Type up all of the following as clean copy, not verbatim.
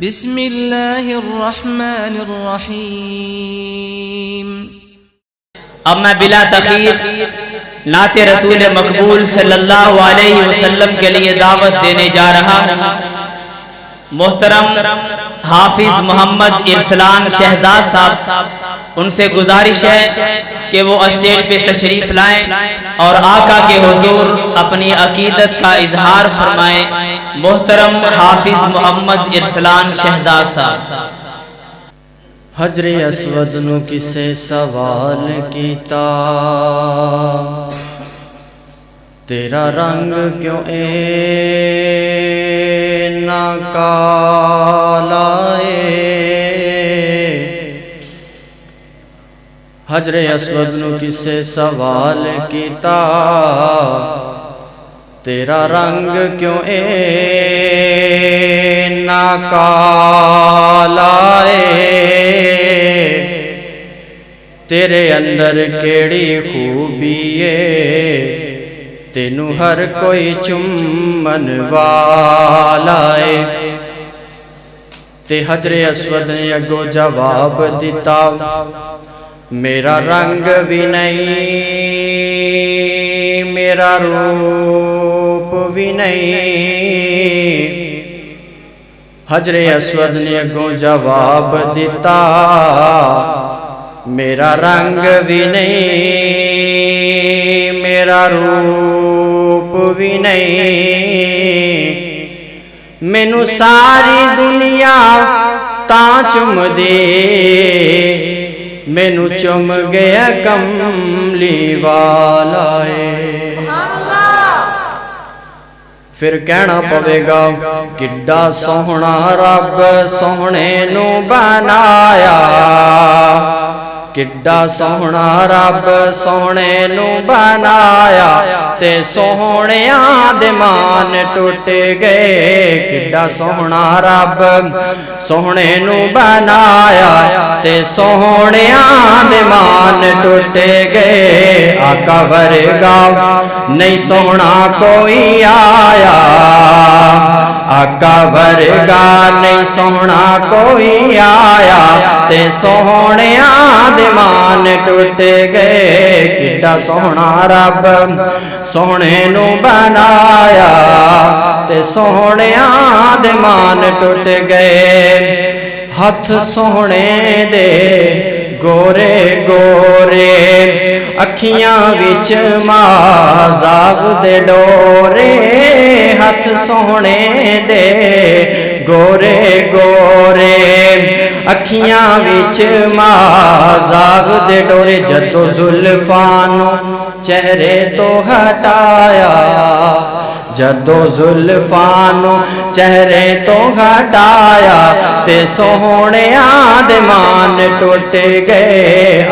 بسم اللہ الرحمن الرحیم۔ اب میں بلا تخیر نعت رسول مقبول صلی اللہ علیہ وسلم کے لیے دعوت دینے جا رہا ہوں۔ محترم حافظ محمد ارسلان شہزاد صاحب، ان سے گزارش ہے کہ وہ اسٹیج پہ تشریف لائیں اور آقا کے حضور اپنی عقیدت کا اظہار فرمائیں۔ محترم حافظ محمد ارسلان شہزاد صاحب۔ حجر اسود نو کسے سوال کیتا، تیرا رنگ کیوں اینا کالا اے؟ حجر اسود نو کسے سوال کیتا، تیرا رنگ کیوں اینا کالا اے؟ تیرے اندر کیڑی خوبی ہے، تینو ہر کوئی چمن والا ہے۔ تے حجر اسود نے اگو جواب دیتا، میرا رنگ بھی نہیں، میرا روپ بھی نہیں۔ حجر اسود نے اگو جواب دیتا، میرا رنگ بھی نہیں، میرا روپ بھی نہیں۔ مینو ساری دنیا تاں چم دے، مینو چم گیا کملی والا ہے۔ پھر کہنا پوے گا، کڈا سوہنا رب سوہنے نو بنایا، کڈا سوہنا رب سوہنے نو بنایا، تے سوہنیاں دے مان ٹوٹ گئے۔ کڈا سوہنا رب سوہنے نو بنایا، تے سوہنیاں دے مان ٹوٹ گئے۔ آقا ورگا نہیں سوہنا کوئی آیا، آقا ورگا نہیں سوہنا کوئی آیا، تے سوہنیاں دے مان ٹوٹ گئے۔ کڈا سوہنا رب سوہنے نو بنایا، تے سوہنیاں دے مان ٹوٹ گئے۔ ہاتھ سوہنے دے گورے گورے، اکھیاں وچ مازاب دے ڈورے۔ ہاتھ سوہنے دے گورے گورے، اکھیاں وچ مازاب دے ڈورے۔ جدو زلفاں نو چہرے تو ہٹایا، جدو زلفاں نو چہرے تو ہٹایا، تے سوہنیاں دے مان ٹوٹ گئے۔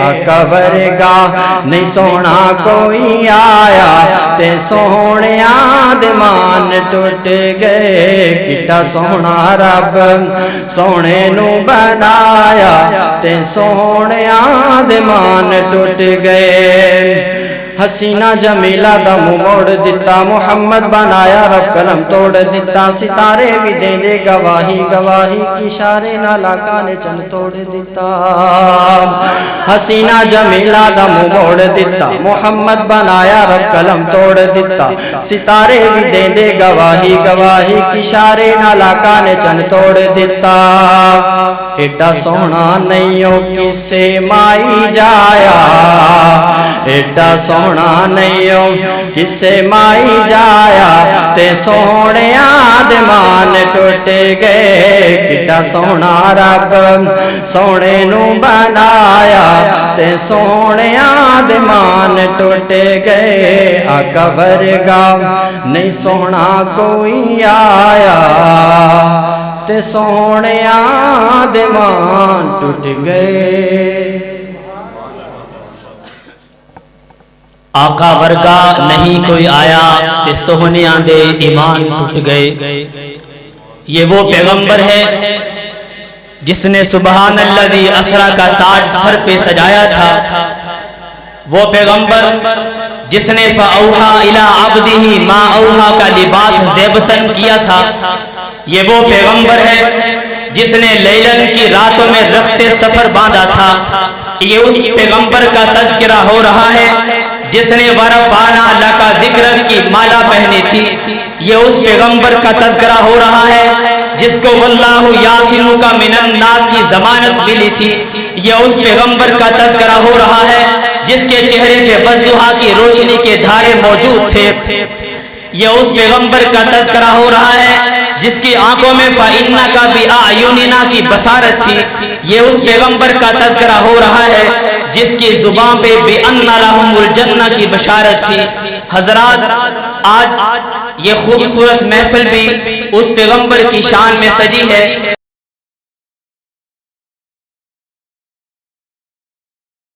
آقا ورگا نہیں سوہنا کوئی آیا، تے سوہنیاں دے مان ٹوٹ گئے۔ کڈا سوہنا رب سوہنے نو بنایا، تے سوہنیاں دے مان ٹوٹ گئے۔ حسینہ جمیلہ دا منہ موڑ دیتا، محمد بنایا رب قلم توڑ دیتا۔ ستارے بھی دیں دے گواہی، گواہی کی اشارے نال آقا نے چند توڑ دیتا۔ حسینہ جمیلہ دا منہ موڑ دیتا، محمد بنایا رب قلم توڑ دیتا۔ ستارے بھی دیں دے گواہی، گواہی کی اشارے نال آقا نے چند توڑ دیتا۔ ایڈا سوہنا نہیں ہو کسے مائی جایا، ایڈا سوہنا نہیں ہو کسے مائی جایا، تے سوہنیاں دے مان ٹوٹ گئے۔ کڈا سوہنا رب سوہنے نو بنایا، تے سوہنیاں دے مان ٹوٹ گئے۔ آقا ورگا نہیں سوہنا کوئی آیا، تے سوہنیاں دے مان ٹوٹ گئے۔ آقا ورگا نہیں کوئی آیا، تے سوہنیاں دے ایمان ٹوٹ گئے۔ یہ وہ پیغمبر ہے جس نے سبحان الذی اسریٰ کا تاج سر پہ سجایا تھا، وہ پیغمبر جس نے فَأَوْحَا إِلَىٰ عَبْدِهِ مَا أَوْحَا کا لباس زیبتن کیا تھا۔ یہ وہ پیغمبر ہے جس نے لیلن کی راتوں میں رخت سفر باندھا تھا، یہ اس پیغمبر کا تذکرہ ہو رہا ہے جس نے ورفعنا لک ذکرک کی مالا پہنی تھی، یہ اس پیغمبر کا تذکرہ ہو رہا ہے جس کو واللہ یعصمک من الناس کی ضمانت ملی تھی، یہ اس پیغمبر کا تذکرہ ہو رہا ہے جس کے چہرے پہ والضحیٰ کی روشنی کے دھارے موجود تھے، یہ اس پیغمبر کا تذکرہ ہو رہا ہے جس کی آنکھوں میں فَإِنَّكَ بِأَعْيُنِنَا کی بصارت تھی، یہ اس پیغمبر کا تذکرہ ہو رہا ہے جس کی زبان پہ بِأَنَّ لَهُمُ الْجَنَّةَ کی بشارت تھی۔ حضرات، آج یہ خوبصورت محفل بھی اس پیغمبر کی شان میں سجی ہے۔